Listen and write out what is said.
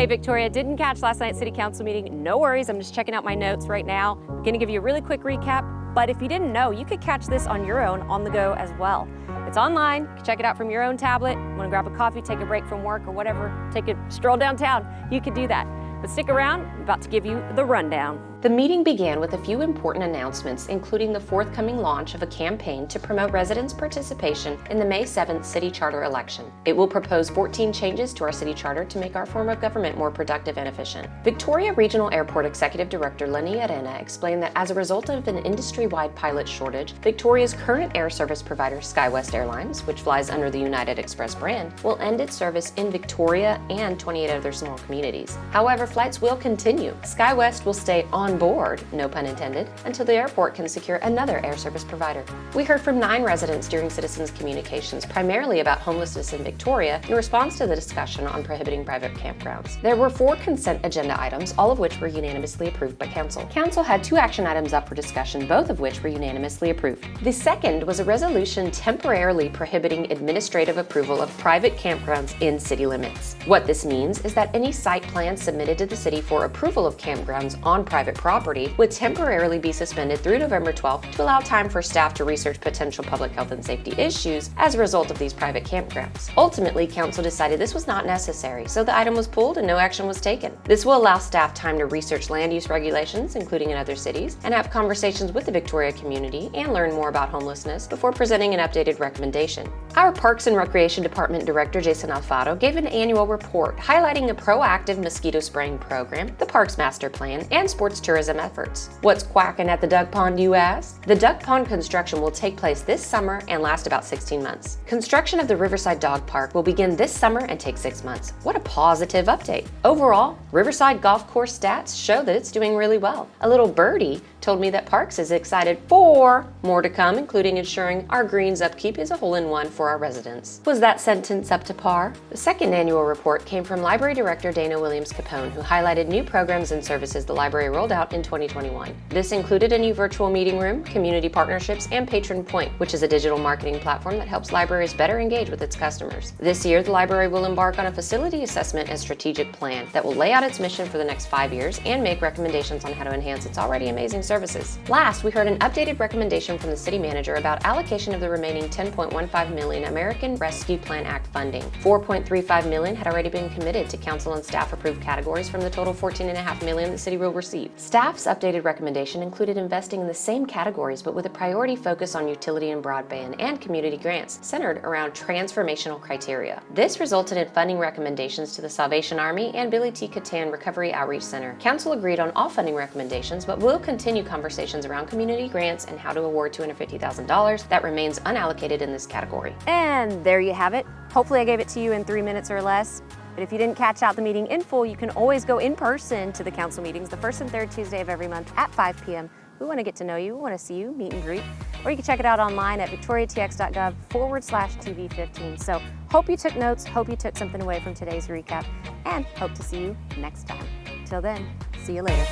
Victoria, didn't catch last night's City Council meeting. No worries, I'm just checking out my notes right now. I'm gonna give you a really quick recap, but if you didn't know, you could catch this on your own on the go as well. It's online, you can check it out from your own tablet. Wanna grab a coffee, take a break from work or whatever, take a stroll downtown, you could do that. But stick around, I'm about to give you the rundown. The meeting began with a few important announcements, including the forthcoming launch of a campaign to promote residents' participation in the May 7th city charter election. It will propose 14 changes to our city charter to make our form of government more productive and efficient. Victoria Regional Airport Executive Director Lenny Arena explained that as a result of an industry-wide pilot shortage, Victoria's current air service provider, SkyWest Airlines, which flies under the United Express brand, will end its service in Victoria and 28 other small communities. However, flights will continue. SkyWest will stay on board, no pun intended, until the airport can secure another air service provider. We heard from 9 residents during citizens' communications, primarily about homelessness in Victoria, in response to the discussion on prohibiting private campgrounds. There were 4 consent agenda items, all of which were unanimously approved by Council. Council had 2 action items up for discussion, both of which were unanimously approved. The second was a resolution temporarily prohibiting administrative approval of private campgrounds in city limits. What this means is that any site plan submitted to the city for approval of campgrounds on private property would temporarily be suspended through November 12th to allow time for staff to research potential public health and safety issues as a result of these private campgrounds. Ultimately, Council decided this was not necessary, so the item was pulled and no action was taken. This will allow staff time to research land use regulations, including in other cities, and have conversations with the Victoria community and learn more about homelessness before presenting an updated recommendation. Our Parks and Recreation Department Director, Jason Alfaro, gave an annual report highlighting a proactive mosquito spraying program, the Parks Master Plan, and sports tourism efforts. What's quacking at the duck pond, you ask? The duck pond construction will take place this summer and last about 16 months. Construction of the Riverside Dog Park will begin this summer and take 6 months. What a positive update. Overall, Riverside Golf Course stats show that it's doing really well. A little birdie told me that Parks is excited for more to come, including ensuring our greens upkeep is a hole-in-one for our residents. Was that sentence up to par? The second annual report came from Library Director Dana Williams Capone, who highlighted new programs and services the library rolled out in 2021. This included a new virtual meeting room, community partnerships, and Patron Point, which is a digital marketing platform that helps libraries better engage with its customers. This year, the library will embark on a facility assessment and strategic plan that will lay out its mission for the next 5 years and make recommendations on how to enhance its already amazing services. Last, we heard an updated recommendation from the city manager about allocation of the remaining $10.15 million American Rescue Plan Act funding. $4.35 million had already been committed to council and staff approved categories from the total $14.5 million the city will receive. Staff's updated recommendation included investing in the same categories but with a priority focus on utility and broadband and community grants centered around transformational criteria. This resulted in funding recommendations to the Salvation Army and Billy T. Catan Recovery Outreach Center. Council agreed on all funding recommendations but will continue conversations around community grants and how to award $250,000 that remains unallocated in this category. And there you have it. Hopefully I gave it to you in 3 minutes or less. But if you didn't catch out the meeting in full, you can always go in person to the council meetings the first and third Tuesday of every month at 5 p.m. We want to get to know you, we want to see you, meet and greet. Or you can check it out online at victoriatx.gov/TV15. So hope you took notes, hope you took something away from today's recap, and hope to see you next time. Till then, see you later.